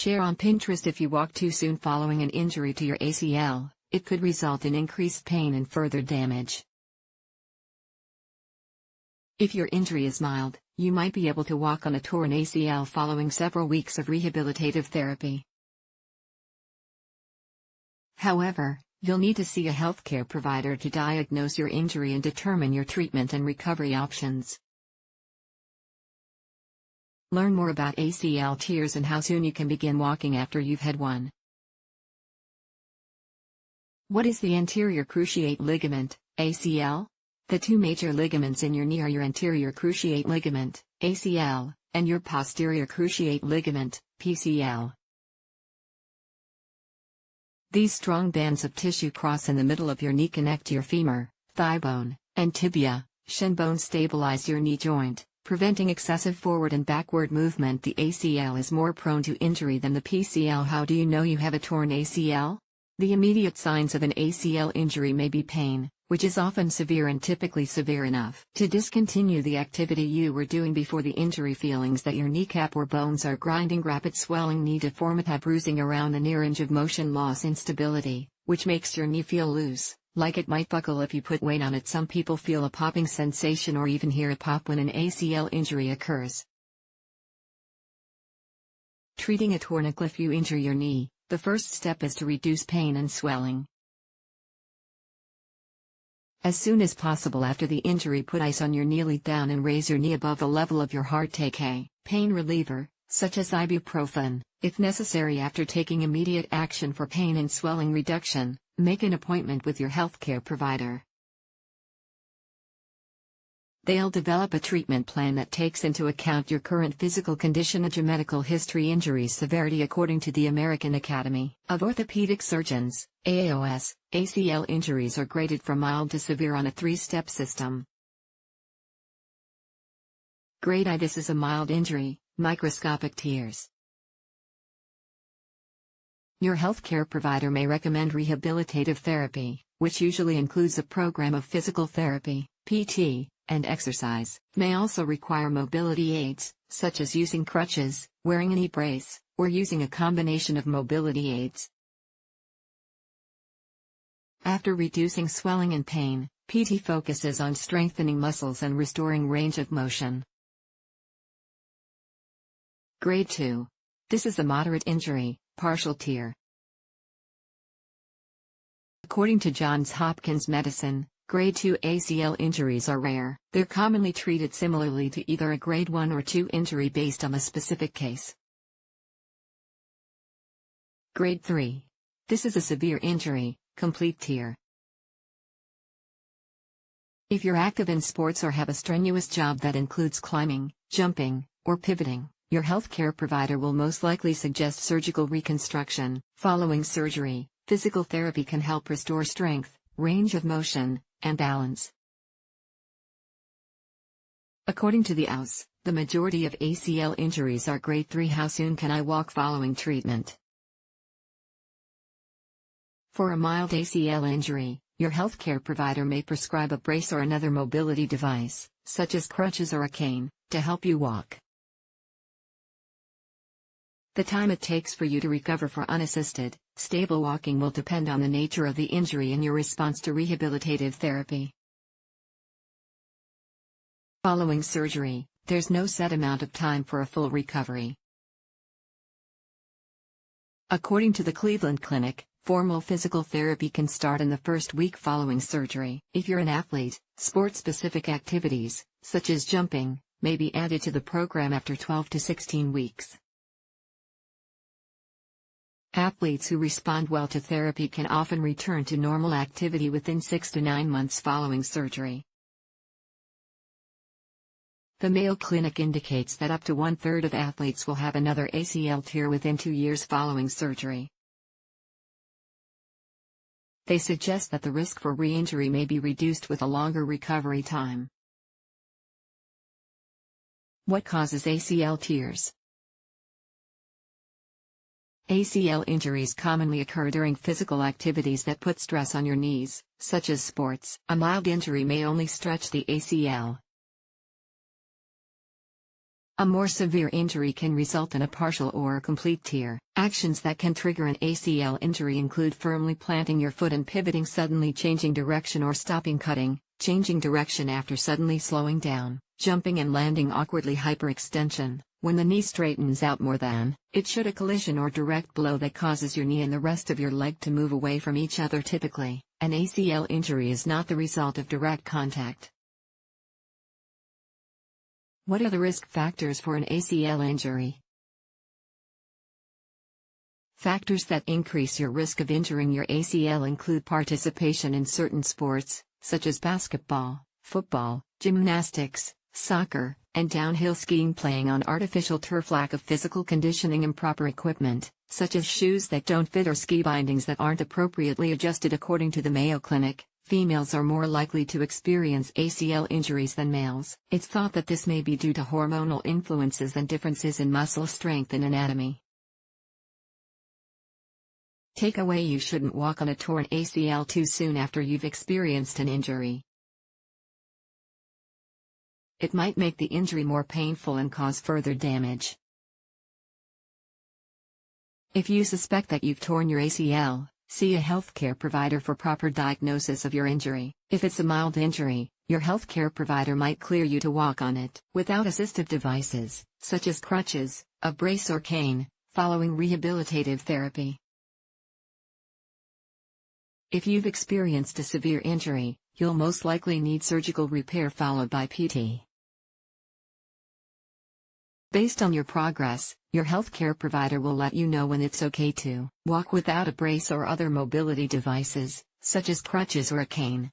Share on Pinterest. If you walk too soon following an injury to your ACL, it could result in increased pain and further damage. If your injury is mild, you might be able to walk on a torn ACL following several weeks of rehabilitative therapy. However, you'll need to see a healthcare provider to diagnose your injury and determine your treatment and recovery options. Learn more about ACL tears and how soon you can begin walking after you've had one. What is the anterior cruciate ligament, ACL? The two major ligaments in your knee are your anterior cruciate ligament, ACL, and your posterior cruciate ligament, PCL. These strong bands of tissue cross in the middle of your knee, connect your femur, thigh bone, and tibia. Shin bone stabilize your knee joint, preventing excessive forward and backward movement. The ACL is more prone to injury than the PCL. How do you know you have a torn ACL? The immediate signs of an ACL injury may be pain, which is often severe and typically severe enough to discontinue the activity you were doing before the injury, feelings that your kneecap or bones are grinding, rapid swelling, knee deformity, bruising around the knee, range of motion loss, instability, which makes your knee feel loose, like it might buckle if you put weight on it. Some people feel a popping sensation or even hear a pop when an ACL injury occurs. Treating a torn ACL. If you injure your knee, the first step is to reduce pain and swelling. As soon as possible after the injury, put ice on your knee, lay down and raise your knee above the level of your heart. Take a pain reliever, such as ibuprofen, if necessary. After taking immediate action for pain and swelling reduction, make an appointment with your healthcare provider. They'll develop a treatment plan that takes into account your current physical condition and your medical history. Injury severity. According to the American Academy of Orthopedic Surgeons, AAOS, ACL injuries are graded from mild to severe on a 3-step system. Grade I. This is a mild injury, microscopic tears. Your healthcare provider may recommend rehabilitative therapy, which usually includes a program of physical therapy, PT, and exercise. May also require mobility aids, such as using crutches, wearing a knee brace, or using a combination of mobility aids. After reducing swelling and pain, PT focuses on strengthening muscles and restoring range of motion. Grade 2. This is a moderate injury, partial tear. According to Johns Hopkins Medicine, Grade 2 ACL injuries are rare. They're commonly treated similarly to either a Grade 1 or 2 injury based on a specific case. Grade 3. This is a severe injury, complete tear. If you're active in sports or have a strenuous job that includes climbing, jumping, or pivoting, your healthcare provider will most likely suggest surgical reconstruction. Following surgery, physical therapy can help restore strength, range of motion, and balance. According to the AAOS, the majority of ACL injuries are Grade 3. How soon can I walk following treatment? For a mild ACL injury, your healthcare provider may prescribe a brace or another mobility device, such as crutches or a cane, to help you walk. The time it takes for you to recover for unassisted, stable walking will depend on the nature of the injury and your response to rehabilitative therapy. Following surgery, there's no set amount of time for a full recovery. According to the Cleveland Clinic, formal physical therapy can start in the first week following surgery. If you're an athlete, sport-specific activities, such as jumping, may be added to the program after 12 to 16 weeks. Athletes who respond well to therapy can often return to normal activity within 6 to 9 months following surgery. The Mayo Clinic indicates that up to 1/3 of athletes will have another ACL tear within 2 years following surgery. They suggest that the risk for re-injury may be reduced with a longer recovery time. What causes ACL tears? ACL injuries commonly occur during physical activities that put stress on your knees, such as sports. A mild injury may only stretch the ACL. A more severe injury can result in a partial or a complete tear. Actions that can trigger an ACL injury include firmly planting your foot and pivoting, suddenly changing direction or stopping cutting, changing direction after suddenly slowing down, jumping and landing awkwardly, hyperextension, when the knee straightens out more than it should, a collision or direct blow that causes your knee and the rest of your leg to move away from each other. Typically, an ACL injury is not the result of direct contact. What are the risk factors for an ACL injury? Factors that increase your risk of injuring your ACL include participation in certain sports, such as basketball, football, gymnastics, soccer, and downhill skiing, playing on artificial turf, lack of physical conditioning, improper equipment, such as shoes that don't fit or ski bindings that aren't appropriately adjusted. According to the Mayo Clinic, females are more likely to experience ACL injuries than males. It's thought that this may be due to hormonal influences and differences in muscle strength and anatomy. Takeaway: you shouldn't walk on a torn ACL too soon after you've experienced an injury. It might make the injury more painful and cause further damage. If you suspect that you've torn your ACL, see a healthcare provider for proper diagnosis of your injury. If it's a mild injury, your healthcare provider might clear you to walk on it without assistive devices, such as crutches, a brace or cane, following rehabilitative therapy. If you've experienced a severe injury, you'll most likely need surgical repair followed by PT. Based on your progress, your healthcare provider will let you know when it's okay to walk without a brace or other mobility devices, such as crutches or a cane.